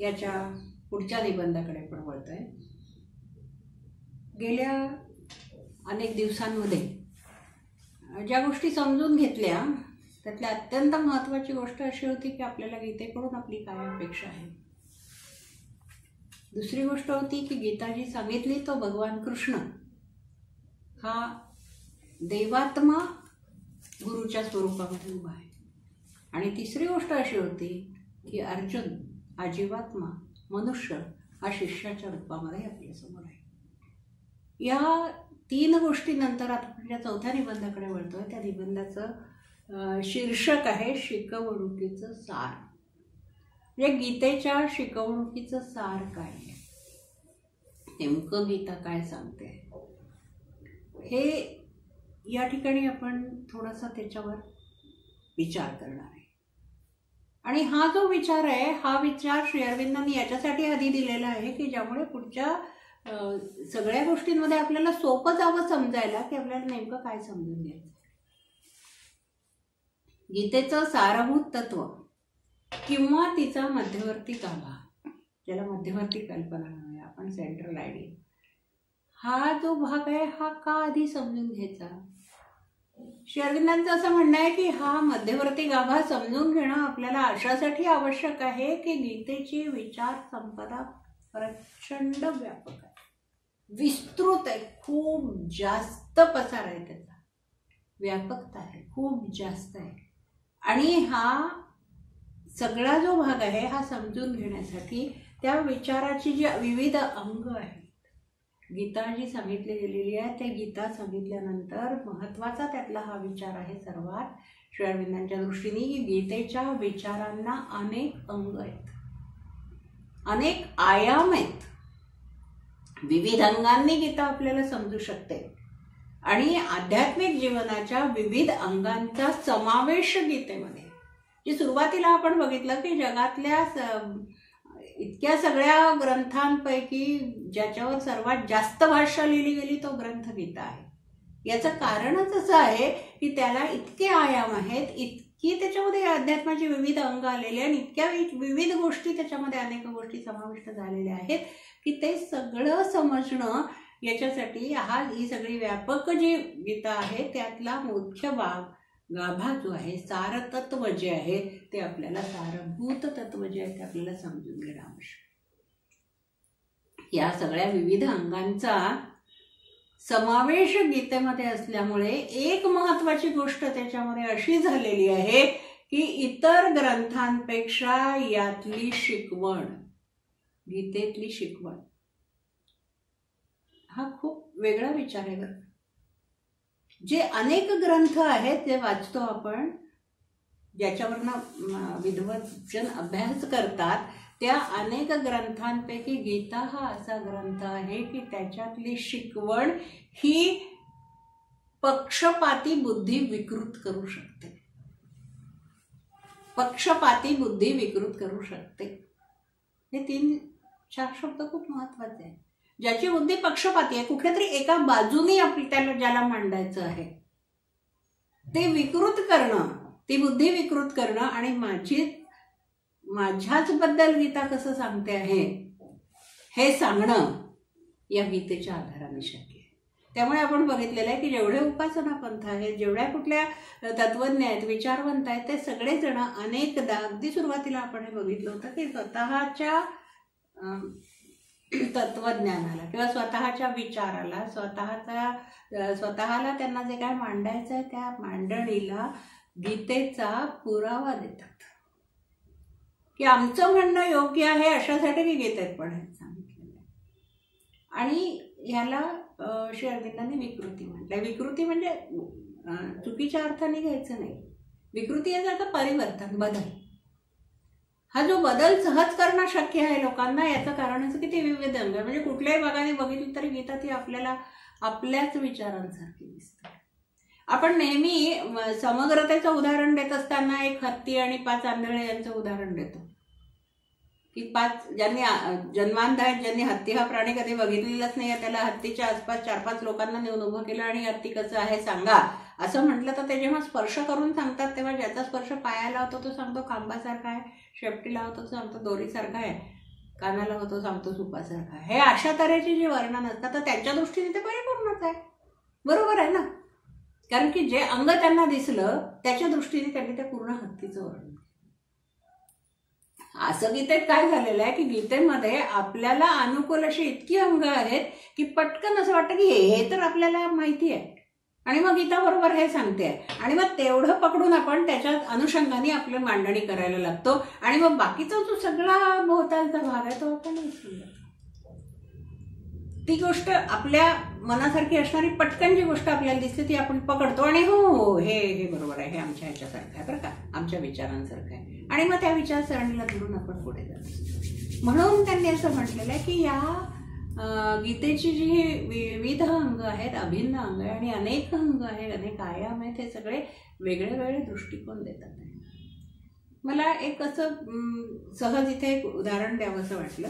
याच्या पुढच्या निबंधाकडे आपण वळतोय. गेल्या अनेक दिवसांमध्ये ज्या गोष्टी समजून घेतल्या त्यातल्या अत्यंत महत्त्वाची गोष्ट अशी होती की आपल्याला गीतेकडून आपली काय अपेक्षा आहे. दुसरी गोष्ट होती की गीता जी सांगितली तो भगवान कृष्ण हा देवात्मा गुरुच्या स्वरूपामध्ये उभा आहे. आणि तिसरी गोष्ट अशी होती की अर्जुन हा जीवात्मा मनुष्य हा शिष्याच्या रूपामध्ये आपल्यासमोर आहे. या 3 गोष्टीनंतर आता आपण ज्या चौथ्या निबंधाकडे वळतोय त्या निबंधाचं शीर्षक आहे शिकवणुकीचं सार. म्हणजे गीतेच्या शिकवणुकीचं सार काय आहे, नेमकं गीता काय सांगते, हे या ठिकाणी आपण थोडासा त्याच्यावर विचार करणार आहे. आणि हा जो विचार आहे हा विचार श्री अरविंदांनी याच्यासाठी आधी दिलेला आहे की ज्यामुळे पुढच्या सगळ्या गोष्टींमध्ये आपल्याला सोपं जावं समजायला की आपल्याला नेमकं काय समजून घ्यायचं. गीतेचं सारभूत तत्व किंवा तिचा मध्यवर्ती गाभा, ज्याला मध्यवर्ती कल्पना म्हणूया आपण, सेंट्रल आयडिया, हा जो भाग आहे हा का आधी समजून घ्यायचा. श्री अरविंदांचं असं म्हणणं आहे की हा मध्यवर्ती गाभा समजून घेणं आपल्याला अशासाठी आवश्यक आहे की गीतेची विचार संपदा प्रचंड व्यापक आहे, विस्तृत आहे, खूप जास्त पसार आहे, त्याचा व्यापकता आहे, खूप जास्त आहे. आणि हा सगळा जो भाग आहे हा समजून घेण्यासाठी त्या विचाराची जी विविध अंग आहेत, गीता जी सांगितली गेलेली आहे त्या गीता सांगितल्यानंतर महत्त्वाचा त्यातला हा विचार आहे सर्वात श्री अरविंदांच्या दृष्टीने की गीतेच्या विचारांना अनेक अंग आहेत, अनेक आयाम आहेत, विविध अंगांनी गीता आपल्याला समजू शकते. आणि आध्यात्मिक जीवनाच्या विविध अंगांचा समावेश गीतेमध्ये, जी सुरुवातीला आपण बघितलं की जगातल्या इतक्या सगळ्या ग्रंथांपैकी ज्याच्यावर सर्वात जास्त भाषा लिहिली गेली तो ग्रंथ गीता आहे. याचं कारणच असं आहे की त्याला इतके आयाम आहेत, इतकी त्याच्यामध्ये अध्यात्माची विविध अंग आलेले आणि इतक्या विविध गोष्टी त्याच्यामध्ये अनेक गोष्टी समाविष्ट झालेल्या आहेत की ते सगळं समजणं याच्यासाठी ही सगळी व्यापक जी गीता आहे त्यातला मुख्य भाग गाभा जो आहे, सार तत्व जे आहे ते आपल्याला, सारभूत तत्व जे आहे ते आपल्याला समजून घेणं आवश्यक. या सगळ्या विविध अंगांचा समावेश गीतेमध्ये असल्यामुळे एक महत्त्वाची गोष्ट त्याच्यामध्ये अशी झालेली आहे की इतर ग्रंथांपेक्षा यातली शिकवण, गीतेतली शिकवण हा खूप वेगळा विचार आहे. जे अनेक ग्रंथ आहेत जे वाचतो आपण, ज्याच्यावरनं विद्वज्जन अभ्यास करतात, त्या अनेक ग्रंथांपैकी गीता हा असा ग्रंथ आहे की त्याच्यातली शिकवण ही पक्षपाती बुद्धी विकृत करू शकते, पक्षपाती बुद्धी विकृत करू शकते. हे 3-4 शब्द खूप महत्वाचे आहेत. ज्याची बुद्धी पक्षपाती आहे, कुठल्या तरी एका बाजूने त्याला ज्याला मांडायचं आहे, ते विकृत करणं, ती बुद्धी विकृत करणं आणि माझ्याच बद्दल गीता कसं सांगते आहे हे सांगणं या गीतेच्या आधाराने शक्य आहे. त्यामुळे आपण बघितलेलं आहे की जेवढे उपासना पंथ आहेत, जेवढ्या कुठल्या तत्वज्ञ आहेत, विचारवंत आहेत, ते सगळेजण अनेकदा, अगदी सुरुवातीला आपण हे बघितलं होतं की स्वतःच्या तत्वज्ञानाला किंवा स्वतःच्या विचाराला, स्वतःला त्यांना जे काय मांडायचं आहे त्या मांडणीला गीतेचा पुरावा देतात की आमचं म्हणणं योग्य आहे अशासाठी मी गीतेत पण सांगितलेलं आहे. आणि ह्याला श्री अरविंदांनी विकृती म्हटलंय. विकृती म्हणजे चुकीच्या अर्थाने घ्यायचं नाही. विकृती याचा अर्थ परिवर्तन, बदल. हा जो बदल सहज करणं शक्य आहे लोकांना, याचं कारण असं की ते विविध अंग, म्हणजे कुठल्याही भागाने बघितलं तरी गीता ती आपल्याला आपल्याच विचारांसारखी दिसते. आपण नेहमी समग्रतेचं उदाहरण देत असताना एक हत्ती आणि 5 आंधळे यांचं उदाहरण देतो की 5 ज्यांनी जन्मांध आहेत, ज्यांनी हत्ती हा प्राणी कधी बघितलेलाच नाही, त्याला हत्तीच्या आसपास 4-5 लोकांना नेऊन उभं केलं आणि हत्ती कसं आहे सांगा असं म्हटलं तर ते जेव्हा स्पर्श करून सांगतात तेव्हा ज्याचा स्पर्श पायाला होतो तो सांगतो खांबासारखा आहे, शेपटीला होतो तो सांगतो दोरीसारखा आहे. कानाला होतो सांगतो सुपासारखा, हे अशा तऱ्हेची जी वर्णन असतात तर त्यांच्या दृष्टीने ते परिपूर्णच आहे. बरोबर आहे ना, कारण की जे अंग त्यांना दिसलं त्याच्या दृष्टीने त्यांनी त्या पूर्ण हत्तीचं वर्णन. असं गीतेत काय झालेलं आहे की गीतेमध्ये आपल्याला अनुकूल अशी इतकी अंग आहेत की पटकन असं वाटतं की हे तर आपल्याला माहिती आहे, आणि मग गीता बरोबर हे सांगते, आणि मग तेवढं पकडून आपण त्याच्या अनुषंगाने आपली मांडणी करायला लागतो, आणि मग बाकीचा जो सगळा भोवतालचा भाग आहे तो आपण विसरतो. ती गोष्ट आपल्या मनासारखी असणारी पटकन जी गोष्ट आपल्याला दिसते ती आपण पकडतो, आणि हो हे बरोबर आहे, हे आमच्या ह्याच्यासारखं आहे बरं का, आमच्या विचारांसारखं आहे, आणि मग त्या विचारसरणीला धरून आपण पुढे जातो. म्हणून त्यांनी असं म्हटलेलं आहे की या गीतेची जी विविध अंग आहेत, अभिन्न अंग आहे आणि अनेक अंग आहे, अनेक आयाम आहेत, हे सगळे वेगळे वेगळे दृष्टिकोन देतात. मला एक असं सहज इथे एक उदाहरण द्यावं असं वाटलं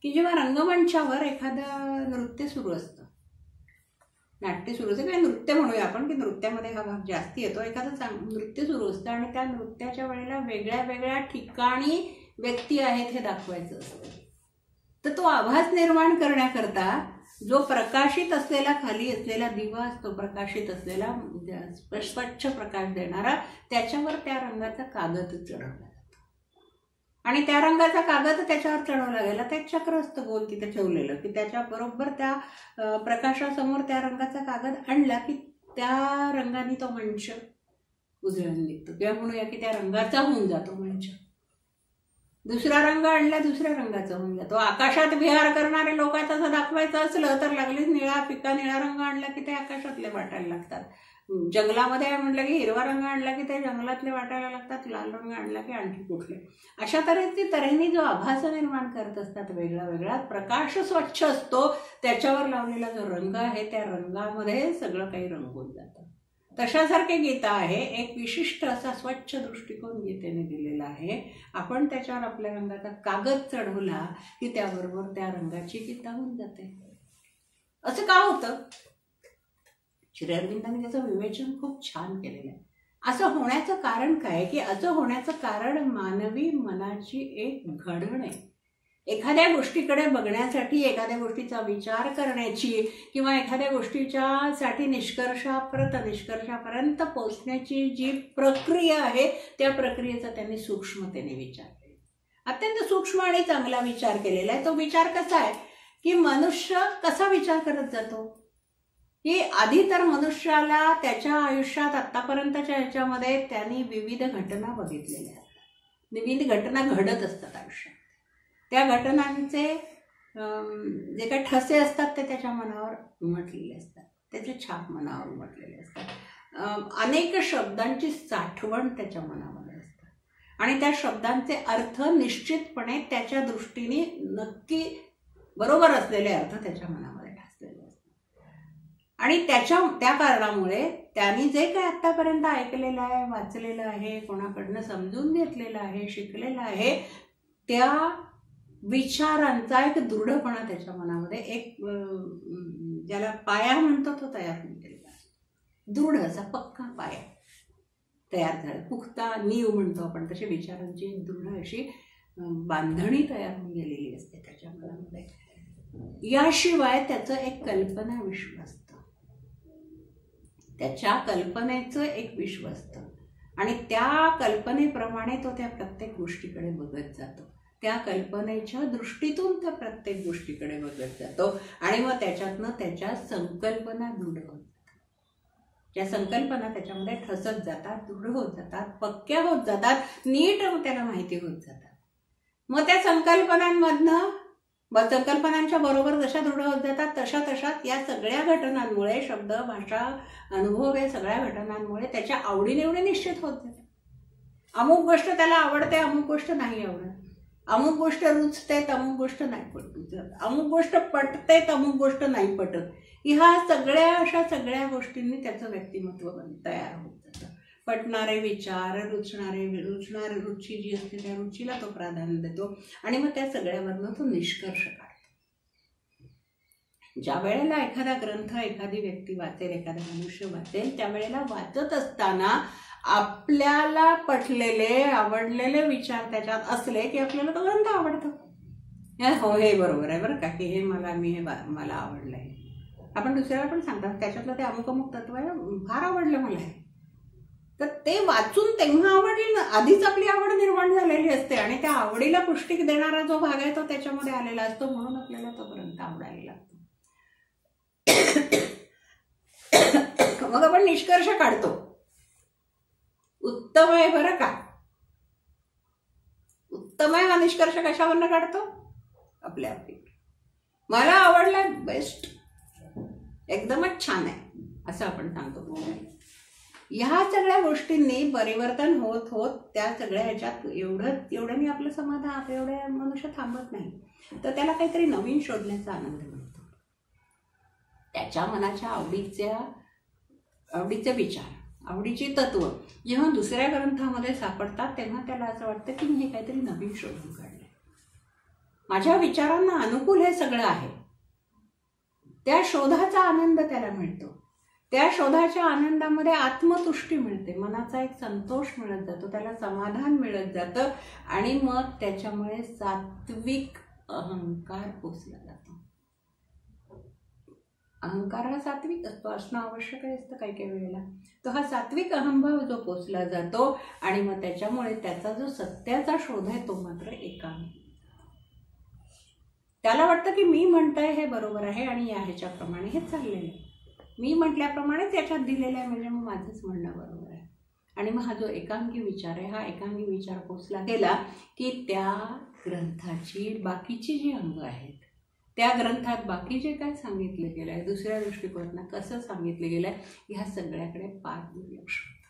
की जेव्हा रंगमंचावर एखादं नृत्य सुरू असतं, नाट्य सुरू असतं किंवा नृत्य म्हणूया आपण, की नृत्यामध्ये हा भाग जास्ती येतो, एखादं नृत्य सुरू असतं आणि त्या नृत्याच्या वेळेला वेगळ्या वेगळ्या ठिकाणी व्यक्ती आहेत हे दाखवायचं असतं. तर तो आभास निर्माण करण्याकरता जो प्रकाशित असलेला खाली असलेला दिवा असतो, प्रकाशित असलेला स्वच्छ प्रकाश देणारा, त्याच्यावर त्या रंगाचा कागद चढवला जातो, आणि त्या रंगाचा कागद त्याच्यावर चढवला गेला, ते चक्र असतं गोल तिथे ठेवलेलं, की त्याच्या बरोबर त्या प्रकाशासमोर त्या रंगाचा कागद आणला की त्या रंगाने तो मंच उजळून निघतो, किंवा म्हणूया की त्या रंगाचा होऊन जातो मंच. दुसरा रंग आणला दुसऱ्या रंगाचा होऊन जातो. आकाशात विहार करणारे लोक तसं दाखवायचं असलं तर लागलीच निळा फिका निळा रंग आणला की ते आकाशातले वाटायला लागतात, जंगलामध्ये म्हटलं की हिरवा रंग आणला की ते जंगलातले वाटायला लागतात, लाल रंग आणला की आणखी कुठले. अशा तऱ्हेने जो आभास निर्माण करत असतात वेगळा वेगळा, प्रकाश स्वच्छ असतो, त्याच्यावर लावलेला जो रंग आहे त्या रंगामध्ये सगळं काही रंगून जातं. तशासारखे गीता आहे, एक विशिष्ट असा स्वच्छ दृष्टिकोन गीतेने दिलेला आहे. आपण त्याच्यावर आपल्या रंगाचा कागद चढवला की त्याबरोबर त्या रंगाची गीता होऊन जाते. असं का होतं? श्री अरविंदांनी त्याचं विवेचन खूप छान केलेलं आहे. असं होण्याचं कारण काय की असं होण्याचं कारण मानवी मनाची एक घडण आहे. एखाद्या गोष्टीकडे बघण्यासाठी, एखाद्या गोष्टीचा विचार करण्याची, किंवा एखाद्या गोष्टीच्या साठी निष्कर्षापर्यंत पोहोचण्याची जी प्रक्रिया आहे त्या प्रक्रियेचा त्यांनी सूक्ष्मतेने विचार केला, अत्यंत सूक्ष्म आणि चांगला विचार केलेला आहे. तो विचार कसा आहे की मनुष्य कसा विचार करत जातो की आधी तर मनुष्याला त्याच्या आयुष्यात आत्तापर्यंतच्या ह्याच्यामध्ये त्यांनी विविध घटना बघितलेल्या असतात, विविध घटना घडत असतात आयुष्यात. त्या घटनांचे जे काही ठसे असतात ते त्याच्या मनावर उमटलेले असतात, त्याचे छाप मनावर उमटलेले असतात. अनेक शब्दांची साठवण त्याच्या मनामध्ये असतात, आणि त्या शब्दांचे अर्थ निश्चितपणे त्याच्या दृष्टीने नक्की बरोबर असलेले अर्थ त्याच्या मनामध्ये ठासलेले असतात. आणि त्या कारणामुळे त्यांनी जे काही आत्तापर्यंत ऐकलेलं आहे, वाचलेलं आहे, कोणाकडनं समजून घेतलेलं आहे, शिकलेलं आहे, त्या विचारांचा एक दृढपणा त्याच्या मनामध्ये, एक ज्याला पाया म्हणतो तो तयार होऊन गेलेला आहे. दृढ असा पक्का पाया तयार झाला, पुख्ता नीव म्हणतो आपण, तशी विचारांची दृढ अशी बांधणी तयार होऊन गेलेली असते त्याच्या मनामध्ये. याशिवाय त्याचं एक कल्पना विश्व असतं, त्याच्या कल्पनेचं एक विश्व असतं, आणि त्या कल्पनेप्रमाणे तो त्या प्रत्येक गोष्टीकडे बघत जातो, त्या कल्पनेच्या दृष्टीतून त्या प्रत्येक गोष्टीकडे बघत जातो, आणि मग त्याच्यातनं त्याच्या संकल्पना दृढ होत जातात. ज्या संकल्पना त्याच्यामध्ये ठसत जातात, दृढ होत जातात, पक्क्या होत जातात, नीट त्याला माहिती होत जातात. मग त्या संकल्पनांच्या बरोबर जशा दृढ होत जातात तशा या सगळ्या घटनांमुळे, शब्द, भाषा, अनुभव, या सगळ्या घटनांमुळे त्याच्या आवडीनिवडी निश्चित होत जातात. अमुक गोष्ट त्याला आवडते, अमुक गोष्ट नाही आवडत, अमुक गोष्ट रुचते, अमुक गोष्ट नाही पटत, अमुक गोष्ट पटते, अमुक गोष्ट नाही पटत. ह्या अशा सगळ्या गोष्टींनी त्याचं व्यक्तिमत्व तयार होत जातं. पटणारे विचार, रुचणारे रुची जी असते त्या रुचीला तो प्राधान्य देतो, आणि मग त्या सगळ्यावरनं तो निष्कर्ष काढतो. ज्या वेळेला एखादा ग्रंथ, एखादी व्यक्ती वाचेल, एखादा मनुष्य वाचेल, त्यावेळेला वाचत असताना आपल्याला पटलेले, आवडलेले विचार त्याच्यात असले की आपल्याला तो ग्रंथ आवडतो. हो हे बरोबर आहे बरं का, की हे मला आवडलंय. आपण दुसऱ्याला पण सांगतात त्याच्यातलं ते अमुक अमुक तत्व आहे, फार आवडलं मला हे. तर ते वाचून तेव्हा आवडली ना, आधीच आपली आवड निर्माण झालेली असते आणि त्या आवडीला पुष्टी देणारा जो भाग आहे तो त्याच्यामध्ये आलेला असतो, म्हणून आपल्याला तो ग्रंथ आवडायला लागतो. मग आपण निष्कर्ष काढतो, उत्तम आहे बरं का. उत्तम आहे हा निष्कर्ष कशावरनं काढतो? आपल्या मला आवडलाय, बेस्ट, एकदमच छान आहे असं आपण सांगतो. ह्या सगळ्या गोष्टींनी परिवर्तन होत होत त्या सगळ्या ह्याच्यात एवढ्याने आपलं समाधान, एवढ्या मनुष्य थांबत नाही, तर त्याला काहीतरी नवीन शोधण्याचा आनंद मिळतो. त्याच्या मनाच्या आवडीचे विचार, आवडीची तत्व जेव्हा दुसऱ्या ग्रंथामध्ये सापडतात तेव्हा त्याला असं वाटतं की मी हे काहीतरी नवीन शोधून काढलंय, माझ्या विचारांना अनुकूल हे सगळं आहे. त्या शोधाचा आनंद त्याला मिळतो. त्या शोधाच्या आनंदामध्ये आत्मतुष्टी मिळते, मनाचा एक संतोष मिळत जातो, त्याला समाधान मिळत जातं आणि मग त्याच्यामुळे सात्विक अहंकार पोचला जातो. अहंकार हा सात्विक असतो, असणं आवश्यक असतं काही काही वेळेला. तो हा सात्विक अहंभाव जो पोचला जातो आणि मग त्याच्यामुळे त्याचा जो सत्याचा शोध आहे तो मात्र एकांगी. त्याला वाटतं की मी म्हणतोय हे बरोबर आहे आणि या ह्याच्याप्रमाणे हे चाललेलं आहे, मी म्हटल्याप्रमाणेच याच्यात दिलेलं आहे, म्हणजे मग माझंच म्हणणं बरोबर आहे. आणि मग हा जो एकांगी विचार आहे, हा एकांगी विचार पोचला गेला की त्या ग्रंथाची बाकीची जी अंग आहेत, त्या ग्रंथात बाकी जे काय सांगितलं गेलं आहे, दुसऱ्या दृष्टिकोनातून कसं सांगितलं गेलं आहे, ह्या सगळ्याकडे पार दुर्लक्ष होतं.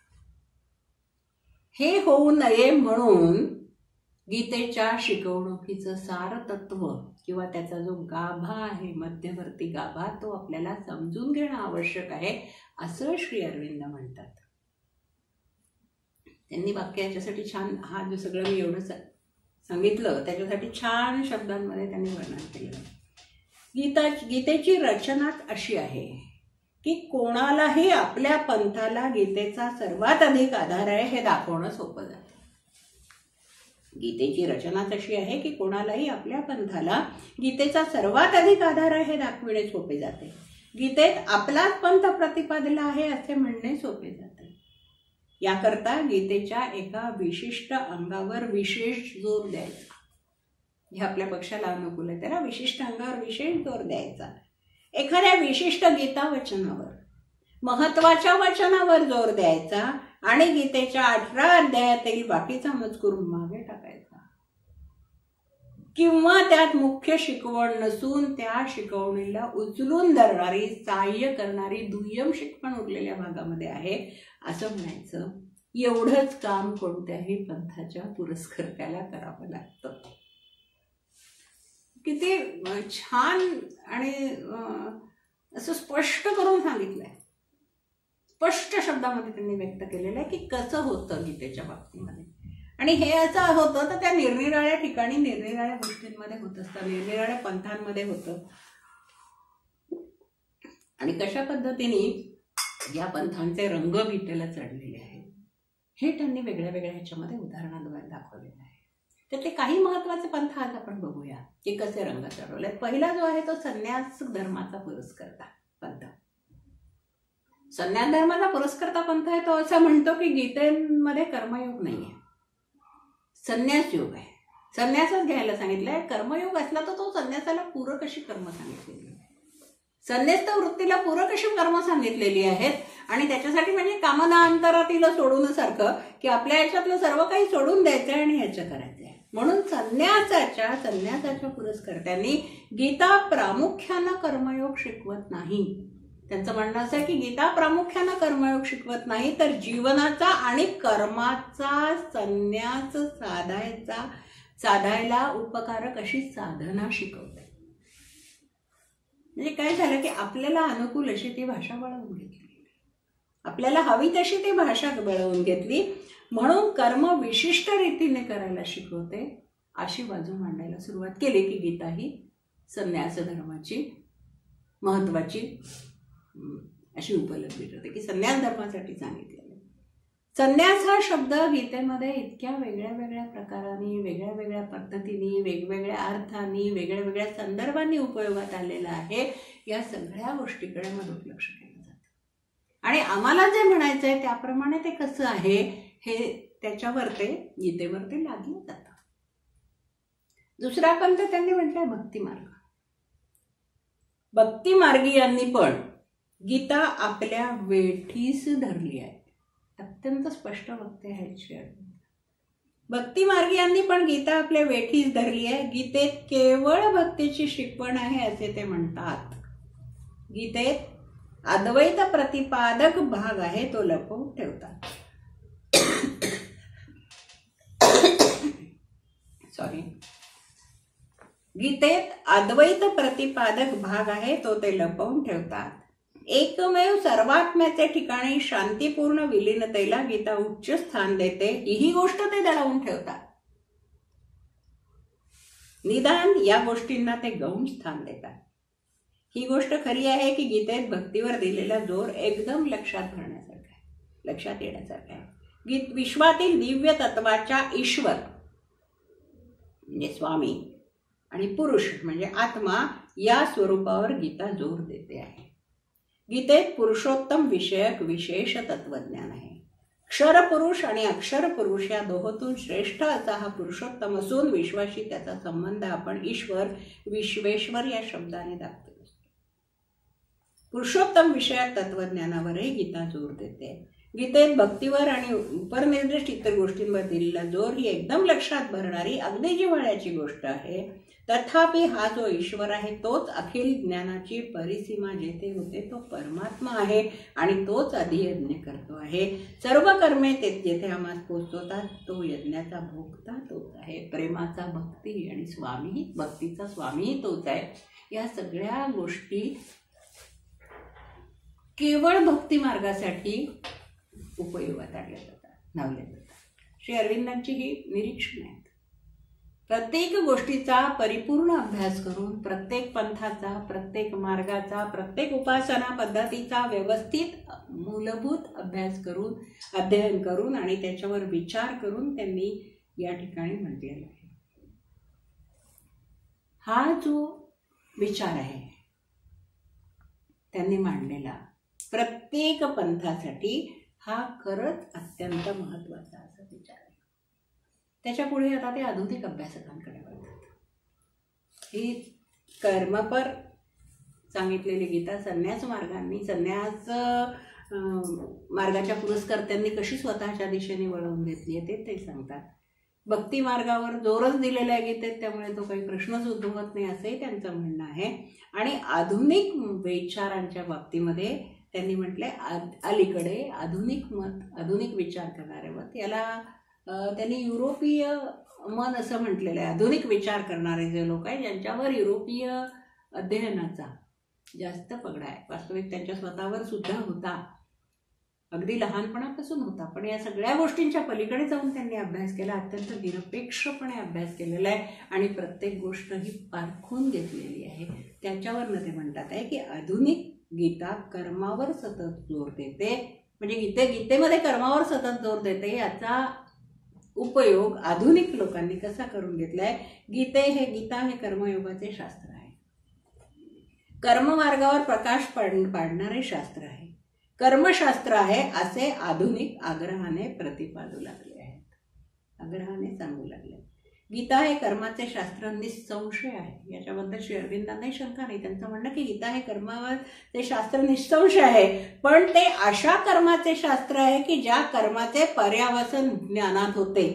हे होऊ नये म्हणून गीतेच्या शिकवणुकीचं सार तत्व किंवा त्याचा जो गाभा आहे, मध्यवर्ती गाभा, तो आपल्याला समजून घेणं आवश्यक आहे असं श्री अरविंद म्हणतात. त्यांनी वाक्य याच्यासाठी छान, हा जो सगळं मी एवढं सांगितलं त्याच्यासाठी छान शब्दांमध्ये त्यांनी वर्णन केलं. गीतेची रचनाच अशी आहे की कोणालाही आपल्या पंथाला गीतेचा सर्वात अधिक आधार आहे हे दाखवणं सोपं जातं. गीतेची रचनाच अशी आहे की कोणालाही आपल्या पंथाला गीतेचा सर्वात अधिक आधार आहे हे दाखविणे सोपे जाते. गीतेत आपलाच पंथ प्रतिपादला आहे असे म्हणणे सोपे जाते. याकरता गीतेच्या एका विशिष्ट अंगावर विशेष जोर द्यायचा. हे आपल्या पक्षाला अनुकूल आहे त्याला विशिष्ट अंगावर विशेष जोर द्यायचा. एखाद्या विशिष्ट गीता वचनावर, महत्वाच्या वचनावर जोर द्यायचा आणि गीतेच्या 18 अध्यायातील बाकीचा मजकूर मागे टाकायचा. किंवा त्यात मुख्य शिकवण नसून त्या शिकवणीला उचलून धरणारी, सहाय्य करणारी दुय्यम शिकवण उरलेल्या भागामध्ये आहे असं म्हणायचं. एवढंच काम कोणत्याही पंथाच्या पुरस्कर्त्याला करावं लागतं. किती छान आणि असं स्पष्ट करून सांगितलंय, स्पष्ट शब्दामध्ये त्यांनी व्यक्त केलेलं आहे की कसं होतं गीतेच्या बाबतीमध्ये. आणि हे असं होतं तर त्या निरनिराळ्या ठिकाणी निरनिराळ्या गोष्टींमध्ये होत असतं, निरनिराळ्या पंथांमध्ये होतं. आणि कशा पद्धतीने या पंथांचे रंग गीतेला चढलेले आहेत हे त्यांनी वेगळ्या वेगळ्या ह्याच्यामध्ये उदाहरणाद्वारे दाखवलेलं आहे. तर ते काही महत्वाचे पंथ आज आपण बघूया की कसे रंग चढवले. पहिला जो आहे तो संन्यास धर्माचा पुरस्कर्ता पंथ. संन्यास धर्माचा पुरस्कर्ता पंथ आहे तो असं म्हणतो की गीतेमध्ये कर्मयोग नाहीये, संन्यास योग आहे. संन्यासच घ्यायला सांगितलंय. कर्मयोग असला तर तो संन्यासाला पूरक अशी कर्म सांगितलेली आहे. संन्यस्त वृत्तीला पूरक अशी कर्म सांगितलेली आहेत आणि त्याच्यासाठी म्हणजे कामना अंतरातील सोडून सारखं की आपल्या याच्यातलं सर्व काही सोडून द्यायचंय आणि ह्याचं करायचंय. म्हणून संन्यासाच्या पुरस्कर्त्यांनी गीता प्रामुख्यानं कर्मयोग शिकवत नाही. त्यांचं म्हणणं असं आहे की गीता प्रामुख्यानं कर्मयोग शिकवत नाही तर जीवनाचा आणि कर्माचा संन्यास साधायला उपकारक अशी साधना शिकवते. म्हणजे काय झालं की आपल्याला अनुकूल अशी ती भाषा वळवून घेतली, आपल्याला हवी तशी ती भाषा वळवून घेतली म्हणून कर्म विशिष्ट रीतीने करायला शिकवते अशी बाजू मांडायला सुरुवात केली की गीता ही संन्यास धर्माची महत्वाची अशी उपलब्धी होते की संन्यास धर्मासाठी सांगितलेलं. संन्यास हा शब्द गीतेमध्ये इतक्या वेगळ्या वेगळ्या प्रकारांनी, वेगळ्या वेगळ्या पद्धतीने, वेगवेगळ्या अर्थांनी, वेगळ्या वेगळ्या संदर्भांनी उपयोगात आलेला आहे. या सगळ्या गोष्टीकडे मग दुर्लक्ष केलं जातं. आणि आम्हाला जे म्हणायचं आहे त्याप्रमाणे ते कसं आहे हे त्याच्यावर ते गीतेवर ते लादलं जातं. दुसरा पंथ त्यांनी म्हटलंय भक्तिमार्ग. भक्तिमार्गीयांनी पण गीता आपल्या वेठीस धरली आहे. अत्यंत स्पष्ट वक्ते आहेत श्री अरविंद. भक्तिमार्गीयांनी पण गीता आपल्या वेठीस धरली आहे. गीतेत केवळ भक्तीची शिकवण आहे असे ते म्हणतात. गीतेत अद्वैत प्रतिपादक भाग आहे तो लपवून ठेवतात. सॉरी, गीतेत अद्वैत प्रतिपादक भाग आहे तो ते लपवून ठेवतात. एकमेव सर्वात्म्याचे ठिकाणी शांतीपूर्ण विलीनतेला गीता उच्च स्थान देते ही गोष्ट ते दडवून ठेवतात. निदान या गोष्टींना ते गौण स्थान देतात. ही गोष्ट खरी आहे की गीतेत भक्तीवर दिलेला जोर एकदम लक्षात भरण्यासारखा आहे, लक्षात येण्यासारखा आहे. विश्वातील दिव्य तत्वाच्या ईश्वर म्हणजे स्वामी आणि पुरुष म्हणजे आत्मा या स्वरूपावर गीता जोर देते आहे. गीतेत पुरुषोत्तम विषयक विशेष तत्वज्ञान आहे. क्षरपुरुष आणि अक्षरपुरुष या दोहोतून श्रेष्ठ असा हा पुरुषोत्तम असून विश्वाशी त्याचा संबंध आपण ईश्वर विश्वेश्वर या शब्दाने दाखवतो. पुरुषोत्तम विषयक तत्वज्ञानावरही गीता जोर देते. गीतेत भक्तीवर आणि उपनिर्दिष्ट इतर गोष्टींवर दिलेला जोर ही एकदम लक्षात भरणारी अगदी जिव्हाळ्याची गोष्ट आहे. तथापि हा जो ईश्वर आहे तोच अखिल ज्ञानाची परिसीमा जेथे होते तो परमात्मा आहे आणि तोच अधियज्ञ करतो आहे. सर्व कर्मे जेथे आम्हाला पोचवतात तो यज्ञाचा भोगता तोच आहे. प्रेमाचा भक्ती आणि स्वामी भक्तीचा स्वामीही तोच आहे. या सगळ्या गोष्टी केवळ भक्ती मार्गासाठी उपयोगात आणल्या जातात, लावल्या जातात. श्री अरविंदांची ही निरीक्षण आहेत. प्रत्येक गोष्टीचा परिपूर्ण अभ्यास करून प्रत्येक पंथाचा, प्रत्येक मार्गाचा, प्रत्येक उपासना पद्धतीचा व्यवस्थित मूलभूत अभ्यास करून, अध्ययन करून आणि त्याच्यावर विचार करून त्यांनी या ठिकाणी म्हटलेलं आहे. हा जो विचार आहे त्यांनी मांडलेला प्रत्येक पंथासाठी हा खरंच अत्यंत महत्वाचा असा विचार आहे. त्याच्या पुढे आता ते आधुनिक अभ्यासकांकडे वळतात. ही कर्मपर सांगितलेली गीता संन्यास मार्गांनी, संन्यास मार्गाच्या पुरस्कर्त्यांनी कशी स्वतःच्या दिशेने वळवून घेतली आहे ते सांगतात. भक्ती मार्गावर जोरच दिलेला आहे गीतेत, त्यामुळे तो काही प्रश्नच उद्भवत नाही असंही त्यांचं म्हणणं आहे. आणि आधुनिक विचारांच्या बाबतीमध्ये त्यांनी म्हटलंय अलीकडे आधुनिक मत, आधुनिक विचार करणारे मत, याला त्यांनी युरोपीय मन असं म्हटलेलं आहे. आधुनिक विचार करणारे जे लोक आहेत ज्यांच्यावर युरोपीय अध्ययनाचा जास्त पगडा आहे. वास्तविक त्यांच्या स्वतःवर सुद्धा होता, अगदी लहानपणापासून होता, पण या सगळ्या गोष्टींच्या पलीकडे जाऊन त्यांनी अभ्यास केला. अत्यंत निरपेक्षपणे अभ्यास केलेला आहे आणि प्रत्येक गोष्ट ही पारखून घेतलेली आहे. त्याच्यावरनं ते म्हणतात आहे की आधुनिक गीता कर्मावर सतत जोर देते. म्हणजे गीतेमध्ये कर्मावर सतत जोर देते. याचा उपयोग आधुनिक लोकांनी कसा करून घेतलाय. गीता हे कर्मयोगाचे शास्त्र आहे. कर्ममार्गावर प्रकाश पाडणारे शास्त्र आहे, कर्मशास्त्र आहे असे आधुनिक आग्रहाने प्रतिपादू लागले आहेत, आग्रहाने सांगू लागले. गीता हे कर्माचे शास्त्र निसंशय आहे. याच्याबद्दल श्री अरविंदांनाही शंका नाही. त्यांचं म्हणणं की गीता हे कर्मावर ते शास्त्र निसंशय आहे, पण ते अशा कर्माचे शास्त्र आहे की ज्या कर्माचे पर्यावसन ज्ञानात होते,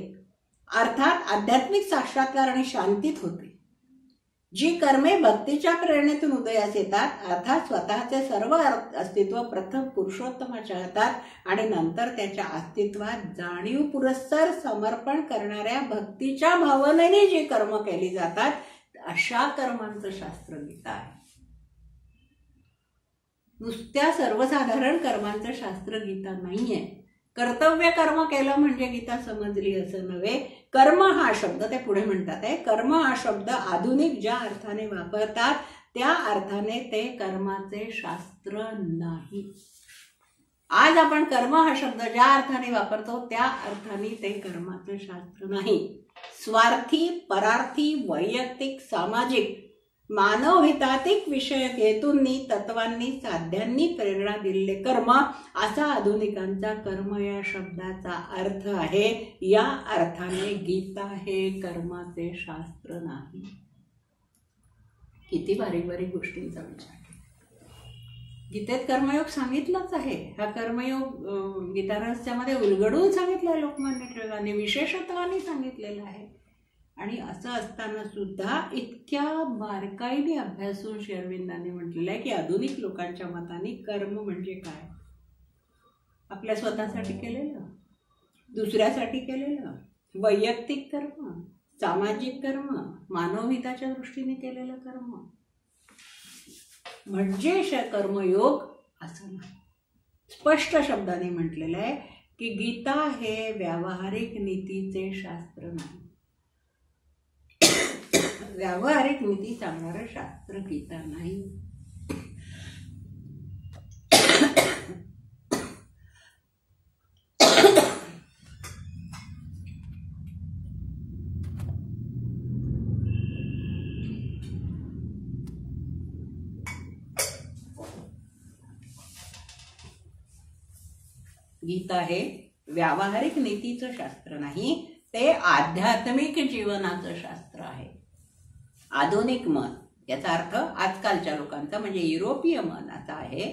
अर्थात आध्यात्मिक साक्षात्कार आणि शांतीत होते. जी कर्मे भक्तीच्या प्रेरणेतून उदयास येतात, अर्थात स्वतःचे सर्व अस्तित्व प्रथम पुरुषोत्तमाच्या हातात आणि नंतर त्याच्या अस्तित्वात जाणीव पुरस्सर समर्पण करणाऱ्या भक्तीच्या भावनेने जी कर्म केली जातात, अशा कर्मांचं शास्त्र गीता आहे. नुसत्या सर्वसाधारण कर्मांचं शास्त्र गीता नाहीये. कर्तव्य कर्म केलं म्हणजे गीता समजली असं नव्हे. कर्म हा शब्द ते पुढे म्हणतात आहे, कर्म हा शब्द आधुनिक ज्या अर्थाने वापरतात त्या अर्थाने ते कर्माचे शास्त्र नाही. आज आपण कर्म हा शब्द ज्या अर्थाने वापरतो त्या अर्थाने ते कर्माचं शास्त्र नाही. स्वार्थी, परार्थी, वैयक्तिक, सामाजिक, मानवहितातिक विषयक हेतूंनी, तत्वांनी, साध्यांनी प्रेरणा दिलेले कर्म असा आधुनिकांचा कर्म या शब्दाचा अर्थ आहे. या अर्थाने गीता हे कर्माचे शास्त्र नाही. किती बारीक बारीक गोष्टींचा विचार. गीतेत कर्मयोग सांगितलाच आहे. हा कर्मयोग गीता रहस्यामध्ये उलगडून सांगितला लोकमान्य टिळकांनी, विशेषत्वाने सांगितलेला आहे. आणि असं असताना सुद्धा इतक्या बारकाईने अभ्यासून श्री अरविंदांनी म्हटलेलं आहे की आधुनिक लोकांच्या मताने कर्म म्हणजे काय? आपल्या स्वतःसाठी केलेलं, दुसऱ्यासाठी केलेलं, वैयक्तिक कर्म, सामाजिक कर्म, मानवहिताच्या दृष्टीने केलेलं कर्म म्हणजे कर्मयोग असं नाही. स्पष्ट शब्दाने म्हटलेलं आहे की गीता हे व्यावहारिक नीतीचे शास्त्र नाही. व्यावहारिक नीती सांगणारं शास्त्र गीता नाही. गीता हे व्यावहारिक नीतीचं शास्त्र नाही, ते आध्यात्मिक जीवनाचं शास्त्र आहे. आधुनिक मन याचा अर्थ आजकालच्या लोकांचा म्हणजे युरोपीय मन असा आहे.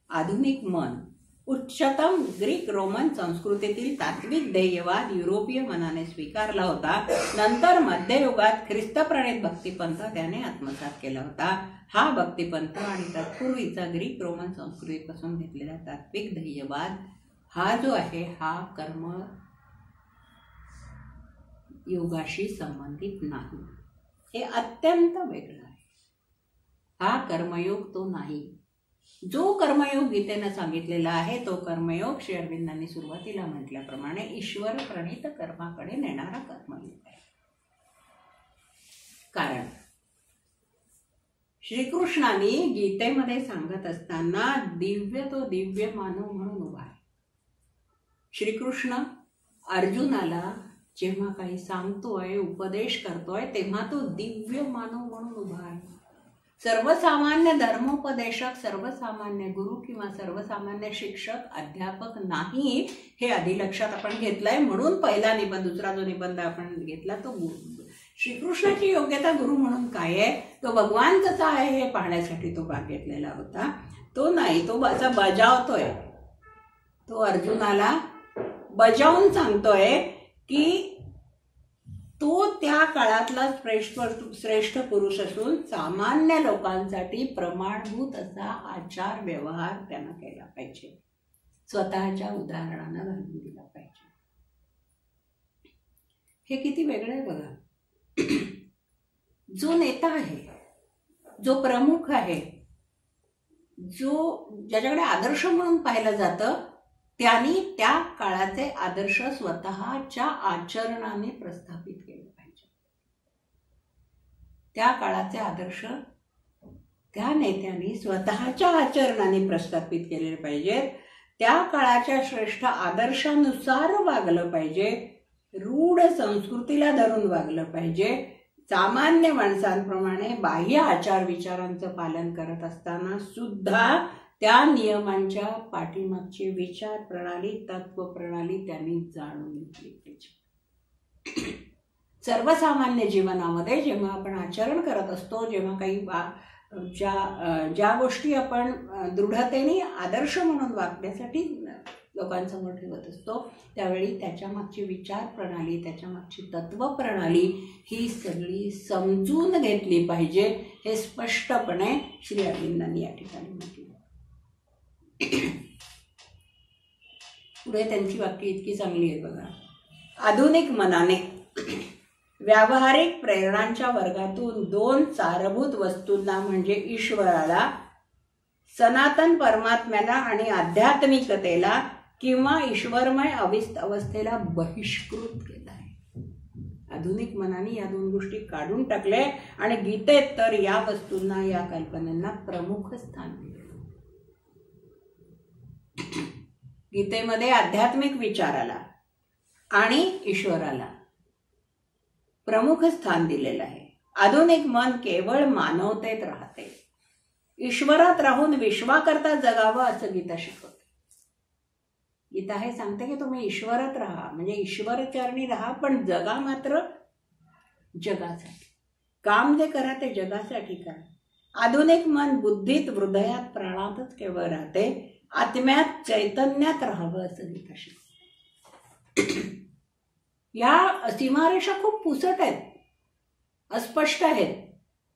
आधुनिक मन उच्चतम ग्रीक रोमन संस्कृतीतील तात्विक ध्येयवाद युरोपीय मनाने स्वीकारला होता. नंतर मध्ययुगात ख्रिस्तप्रणित भक्तिपंथ त्याने आत्मसात केला होता. हा भक्तिपंथ आणि तत्पूर्वीचा ग्रीक रोमन संस्कृतीपासून घेतलेला तात्विक ध्येयवाद हा जो आहे हा कर्म योगाशी संबंधित नाही. हे अत्यंत वेगळं आहे. हा कर्मयोग तो नाही. जो कर्मयोग गीतेनं सांगितलेला आहे तो कर्मयोग श्री अरविंदांनी सुरुवातीला म्हटल्याप्रमाणे ईश्वर प्रणित कर्माकडे नेणारा कर्मयोग आहे. कारण श्रीकृष्णाने गीतेमध्ये सांगत असताना दिव्य तो दिव्य मानव म्हणून उभा आहे. श्रीकृष्ण अर्जुनाला जेव्हा काही सांगतोय, उपदेश करतोय, तेव्हा तो दिव्य मानव म्हणून उभा आहे. सर्वसामान्य धर्मोपदेशक, सर्वसामान्य गुरु किंवा सर्वसामान्य शिक्षक, अध्यापक नाही. हे आधी लक्षात आपण घेतलंय. म्हणून पहिला निबंध, दुसरा जो निबंध आपण घेतला तो श्रीकृष्णाची योग्यता गुरु म्हणून काय आहे, तो भगवान कसा आहे हे पाहण्यासाठी तो भाग घेतलेला होता. तो नाही, तो असा बजावतोय. तो अर्जुनाला बजावून सांगतोय की तो त्या काळातला श्रेष्ठ पुरुष असून सामान्य लोकांसाठी प्रमाणभूत असा आचार व्यवहार त्यानं केला पाहिजे. स्वतःच्या उदाहरणानं घालून दिला पाहिजे. हे किती वेगळं आहे बघा. जो नेता आहे, जो प्रमुख आहे, ज्याच्याकडे आदर्श म्हणून पाहिलं जातं, त्यांनी त्या काळाचे आदर्श स्वतःच्या आचरणाने प्रस्थापित केले पाहिजे. त्या काळाचे आदर्श त्या नेत्यांनी स्वतःच्या आचरणाने प्रस्थापित केले पाहिजेत. त्या काळाच्या श्रेष्ठ आदर्शानुसार वागलं पाहिजे. रूढ संस्कृतीला धरून वागलं पाहिजे. सामान्य माणसांप्रमाणे बाह्य आचार विचारांचं पालन करत असताना सुद्धा त्या नियमांच्या पाठीमागची विचार प्रणाली, तत्व प्रणाली त्यांनी जाणून घेतली पाहिजे. सर्वसामान्य जीवनामध्ये जेव्हा आपण आचरण करत असतो, जेव्हा काही ज्या गोष्टी आपण दृढतेने आदर्श म्हणून वागण्यासाठी लोकांसमोर ठेवत असतो, त्यावेळी त्याच्या मागची विचार प्रणाली, त्याच्या मागची तत्व प्रणाली ही सगळी समजून घेतली पाहिजे. हे स्पष्टपणे श्री अरविंदांनी या ठिकाणी म्हटले. पुढे त्यांची वाक्य इतकी चांगली आहेत बघा. आधुनिक मनाने व्यावहारिक प्रेरणांच्या वर्गातून दोन सारभूत वस्तूंना म्हणजे ईश्वराला, सनातन परमात्म्याला आणि आध्यात्मिकतेला किंवा ईश्वरमय अवस्थेला बहिष्कृत केला आहे. आधुनिक मनाने या दोन गोष्टी काढून टाकले आणि गीतेत तर या वस्तूंना, या कल्पनांना प्रमुख स्थान दिले. गीतेमध्ये आध्यात्मिक विचाराला आणि ईश्वराला प्रमुख स्थान दिलेलं आहे. आधुनिक मन केवळ मानवतेत राहते. ईश्वरात राहून विश्वाकरता जगावं असं गीता शिकवते. गीता हे सांगते की तुम्ही ईश्वरात राहा, म्हणजे ईश्वरचरणी राहा, पण जगा मात्र जगासाठी. काम जे करा ते जगासाठी करा. आधुनिक मन बुद्धीत, हृदयात, प्राणातच केवळ राहते. आत्म्यात, चैतन्यात राहावं असं गीता शिकवते. या सीमारेषा खूप पुसट आहेत, अस्पष्ट आहेत.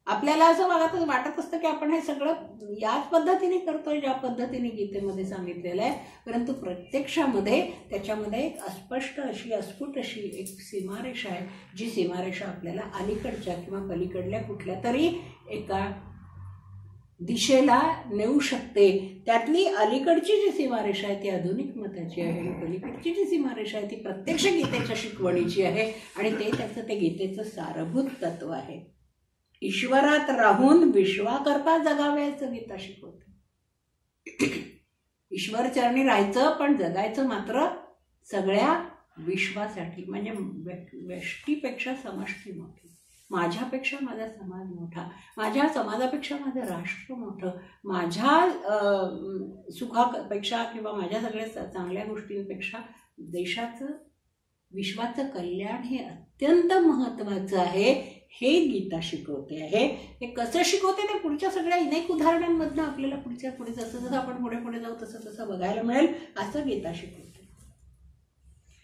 आपल्याला असं वाटत असतं की आपण हे सगळं याच पद्धतीने करतोय ज्या पद्धतीने गीतेमध्ये सांगितलेलं आहे, परंतु प्रत्यक्षामध्ये त्याच्यामध्ये एक अस्पष्ट अशी, अस्फुट अशी एक सीमारेषा आहे, जी सीमारेषा आपल्याला अलीकडच्या किंवा पलीकडल्या कुठल्या तरी एका दिशेला नेऊ शकते. त्यातली अलीकडची जी सीमारेषा आहे ती आधुनिक मताची आहे, आणि पलीकडची जी सीमारेषा आहे ती प्रत्यक्ष गीतेच्या शिकवणीची आहे, आणि ते गीतेचं सारभूत तत्व आहे. ईश्वरात राहून विश्वाकरता जगावे असं गीता शिकवते. ईश्वरचरणी राहायचं, पण जगायचं मात्र सगळ्या विश्वासाठी, म्हणजे व्यष्टीपेक्षा समष्टी मोठी, माझ्यापेक्षा माझा समाज मोठा, माझ्या समाजापेक्षा माझं राष्ट्र मोठं, माझ्या सुखापेक्षा किंवा माझ्या सगळ्या चांगल्या गोष्टींपेक्षा देशाचं, विश्वाचं कल्याण हे अत्यंत महत्त्वाचं आहे. हे गीता शिकवते आहे. हे कसं शिकवते ते पुढच्या सगळ्या अनेक उदाहरणांमधनं आपल्याला पुढे जसं आपण पुढे जाऊ तसं बघायला मिळेल असं गीता शिकवते.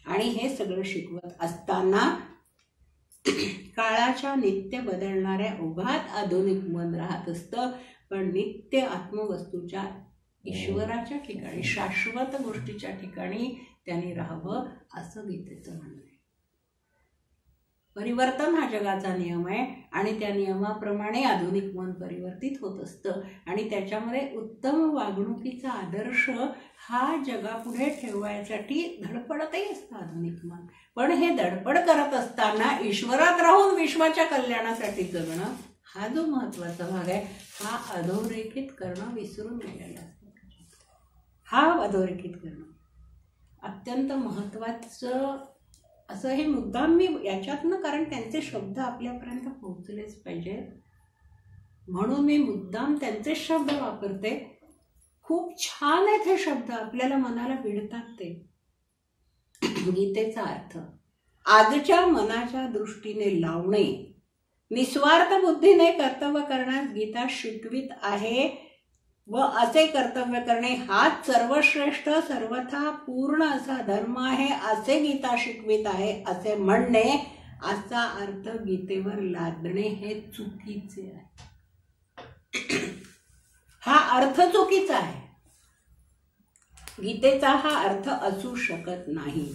आणि हे सगळं शिकवत असताना काळाच्या नित्य बदलणाऱ्या ओघात आधुनिक मन राहत असतं, पण नित्य आत्मवस्तूच्या ईश्वराच्या ठिकाणी, शाश्वत गोष्टीच्या ठिकाणी त्यांनी राहावं असं गीतेचं म्हणणं आहे. परिवर्तन हा जगाचा नियम आहे, आणि त्या नियमाप्रमाणे आधुनिक मन परिवर्तित होत असतं, आणि त्याच्यामध्ये उत्तम वागणुकीचा आदर्श हा जगापुढे ठेवायसाठी धडपडतही असतं आधुनिक मन. पण हे धडपड करत असताना ईश्वरात राहून विश्वाच्या कल्याणासाठी जगणं हा जो महत्त्वाचा भाग आहे, हा अधोरेखित करणं विसरून गेलेला असतं. हा अधोरेखित करणं अत्यंत महत्त्वाचं असं हे मुद्दाम मी याच्यातनं, कारण त्यांचे शब्द आपल्यापर्यंत पोहोचलेच पाहिजेत म्हणून मी मुद्दाम त्यांचे शब्द वापरते. खूप छान आहेत हे शब्द, आपल्याला मनाला भिडतात ते. गीतेचा अर्थ आजच्या मनाच्या दृष्टीने लावणे, निस्वार्थ बुद्धीने कर्तव्य करण्यास गीता शिकवित आहे, व असे कर्तव्य करणे हाच सर्वश्रेष्ठ, सर्वथा पूर्ण असा धर्म आहे असे गीता शिकवित आहे असे म्हणणे, असा अर्थ गीतेवर लादणे हे चुकीचे आहे. हा अर्थ चुकीचा आहे. गीतेचा हा अर्थ असू शकत नाही.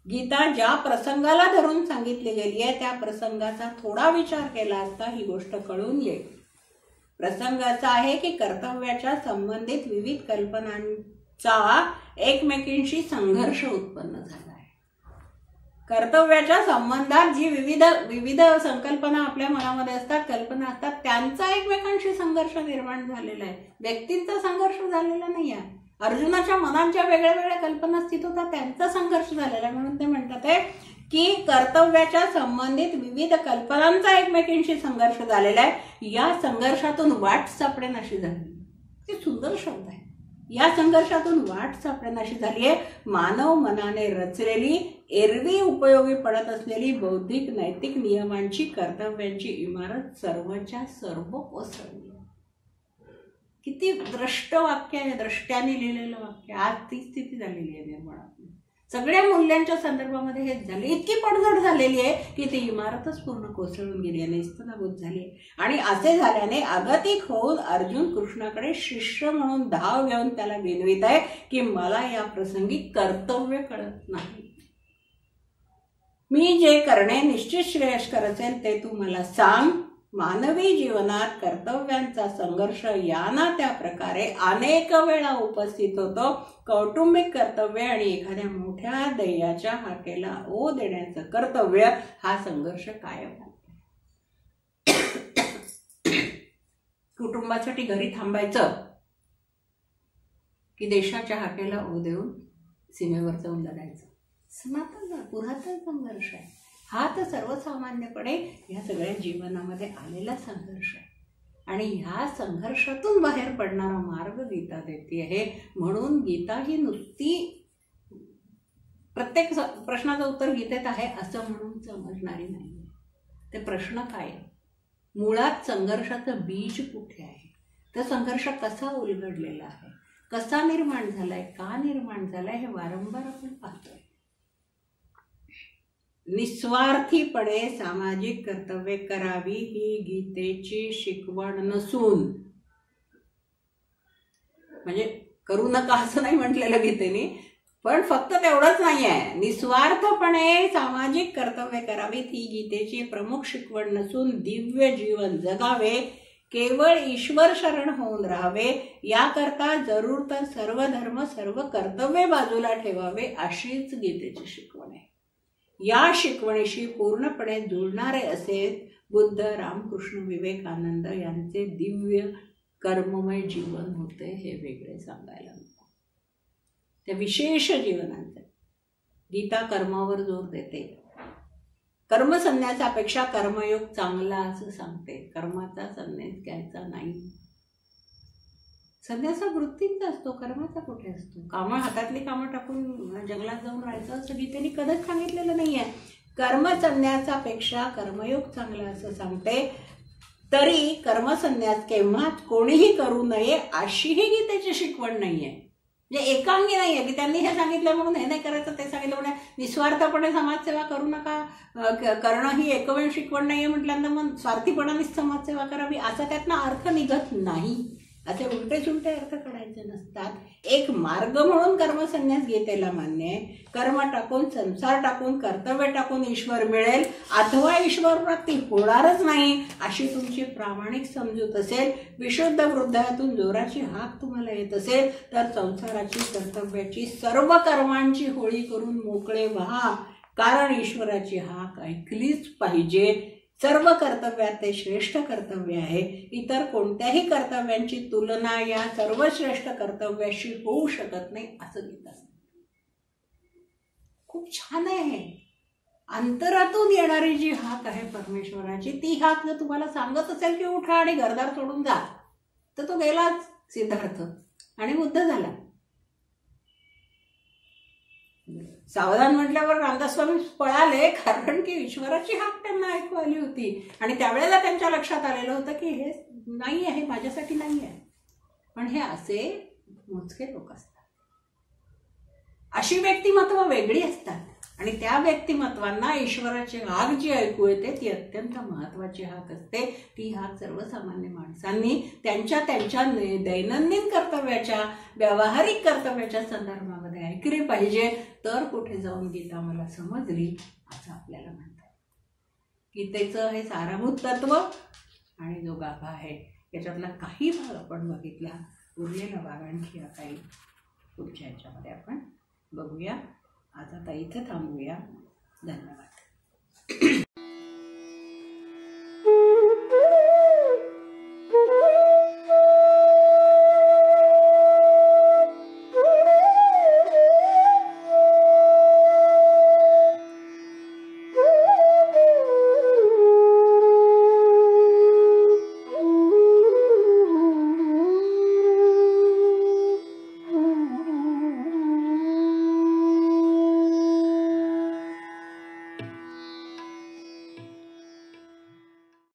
गीता ज्या प्रसंगाला धरून सांगितली गेली आहे त्या प्रसंगाचा थोडा विचार केला असता ही गोष्ट कळून येईल. प्रसंग असा आहे की कर्तव्याच्या संबंधित विविध कल्पनांचा एकमेकींशी संघर्ष उत्पन्न झाला आहे. कर्तव्याच्या संबंधात जी विविध संकल्पना आपल्या मनामध्ये असतात, कल्पना असतात, त्यांचा एकमेकांशी संघर्ष निर्माण झालेला आहे. व्यक्तींचा संघर्ष झालेला नाही आहे. अर्जुनाच्या मनांच्या वेगळ्या वेगळ्या कल्पना स्थित होता, त्यांचा संघर्ष झालेला आहे. म्हणून ते म्हणतात आहे की कर्तव्याच्या संबंधित विविध कल्पनांचा एकमेकींशी संघर्ष झालेला आहे. या संघर्षातून वाट सापडेनाशी झाली. हे सुंदर शब्द आहे. या संघर्षातून वाट सापडेनाशी झाली आहे. मानव मनाने रचलेली, एरवी उपयोगी पडत असलेली बौद्धिक नैतिक नियमांची, कर्तव्यांची इमारत सर्वच्या सर्व कोसळली. किती द्रष्ट वाक्य आहे, द्रष्ट्याने लिहिलेलं वाक्य. आज ती स्थिती झालेली आहे निर्माणात. सगळ्या मूल्यांच्या संदर्भामध्ये हेच झाले. इतकी पडझड झालेली आहे की ती इमारतच पूर्ण कोसळून गेली आणि नेस्तनाबूत झाली. आणि असे झाल्याने आगतिक होऊन अर्जुन कृष्णाकडे शिष्य म्हणून धाव घेऊन त्याला विनवित आहे की मला या प्रसंगी कर्तव्य कळत नाही. मी जे करणे निश्चित श्रेयस्कर असेल ते तू मला सांग. मानवी जीवनात कर्तव्यांचा संघर्ष या ना त्या प्रकारे अनेक वेळा उपस्थित होतो. कौटुंबिक कर्तव्य आणि एखाद्या मोठ्या ध्येयाच्या हाकेला ओ देण्याचं कर्तव्य हा संघर्ष कायम आहे. कुटुंबासाठी घरी थांबायचं की देशाच्या हाकेला ओ देऊन सीमेवर जाऊन लढायचं. सनातन पुरातन संघर्ष आहे हा, तर सर्वसामान्यपणे ह्या सगळ्या जीवनामध्ये आलेला संघर्ष आहे. आणि ह्या संघर्षातून बाहेर पडणारा मार्ग गीता देते आहे. म्हणून गीता ही नुसती प्रत्येक प्रश्नाचं उत्तर गीतेत आहे असं म्हणून समजणारी नाही. ते प्रश्न काय आहे, मुळात संघर्षाचं बीज कुठे आहे, तो संघर्ष कसा उलगडलेला आहे, कसा निर्माण झालाय, का निर्माण झालाय, हे वारंवार आपण पाहतोय. निस्वार्थीपणे सामाजिक कर्तव्ये करावी ही गीतेची शिकवण नसून, म्हणजे करू नका असं नाही म्हटलेलं गीतेने, पण फक्त तेवढंच नाही आहे. निस्वार्थपणे सामाजिक कर्तव्य करावीत ही गीतेची प्रमुख शिकवण नसून दिव्य जीवन जगावे, केवळ ईश्वर शरण होऊन राहावे, याकरता जरूर तर सर्व धर्म सर्व कर्तव्य बाजूला ठेवावे अशीच गीतेची शिकवण आहे. या शिकवणीशी पूर्णपणे जुळणारे असे बुद्ध, रामकृष्ण, विवेकानंद यांचे दिव्य कर्ममय जीवन होते. हे वेगळे सांगायला नको. त्या विशेष जीवनांचे गीता कर्मावर जोर देते. कर्मसन्यासापेक्षा कर्मयोग चांगला असं सांगते. कर्माचा संन्यास घ्यायचा नाही. संन्यास वृत्तीचा असतो, कर्माचा कुठे असतो. कामं, हातातली कामं टाकून जंगलात जाऊन राहायचं असं गीतेने कधीच सांगितलेलं नाही आहे. कर्मसन्यासापेक्षा कर्मयोग चांगला असं सांगते. तरी कर्मसन्यास केव्हाच कोणीही करू नये अशीही गीतेची शिकवण नाहीये. म्हणजे एकांगी नाही आहे की त्यांनी हे सांगितलं म्हणून हे नाही करायचं, ते सांगितलं म्हणून निस्वार्थपणे समाजसेवा करू नका करणं ही एकमेव शिकवण नाहीये म्हटल्यानंतर मग स्वार्थीपणानेच समाजसेवा करावी असा त्यातनं अर्थ निघत नाही. असे उलटे सुलटे अर्थ काढायचे नसतात. एक मार्ग म्हणून कर्मसन्यास गीतेला मान्य आहे. कर्म टाकून, संसार टाकून, कर्तव्य टाकून ईश्वर मिळेल अथवा ईश्वर प्राप्ती होणारच नाही अशी तुमची प्रामाणिक समजूत असेल, विशुद्ध हृदयातून जोराची हाक तुम्हाला येत असेल, तर संसाराची, कर्तव्याची, सर्व कर्मांची होळी करून मोकळे व्हा. कारण ईश्वराची हाक ऐकलीच पाहिजे. सर्व कर्तव्यात ते श्रेष्ठ कर्तव्य आहे. इतर कोणत्याही कर्तव्यांची तुलना या सर्वश्रेष्ठ कर्तव्याशी होऊ शकत नाही असं गीता. खूप छान आहे. अंतरातून येणारी जी हाक आहे परमेश्वराची, ती हाक जर तुम्हाला सांगत असेल की उठा आणि घरदार सोडून जा, तर तो गेलाच सिद्धार्थ आणि बुद्ध झाला. सावधान म्हटल्यावर रामदासस्वामी पळाले, कारण की ईश्वराची हाक त्यांना ऐकू आली होती आणि त्यावेळेला त्यांच्या लक्षात आलेलं होतं की हे नाही आहे, माझ्यासाठी नाही आहे. पण हे असे मोजके लोक असतात. अशी व्यक्तिमत्व वेगळी असतात आणि त्या व्यक्तिमत्वांना ईश्वराची हाक जी ऐकू येते ती अत्यंत महत्वाची हाक असते. ती हाक सर्वसामान्य माणसांनी त्यांच्या त्यांच्या दैनंदिन कर्तव्याच्या, व्यावहारिक कर्तव्याच्या संदर्भामध्ये ऐकली पाहिजे. तर कुठे जाऊन गीता मला समजली असं आपल्याला म्हणतात. गीतेचं हे सारभूत तत्व आणि जो गाभा आहे याच्यातला काही भाग आपण बघितला. उरलेला भाग आणखी काही पुढच्या ह्याच्यामध्ये आपण बघूया. आज आता इथे थांबूया. धन्यवाद.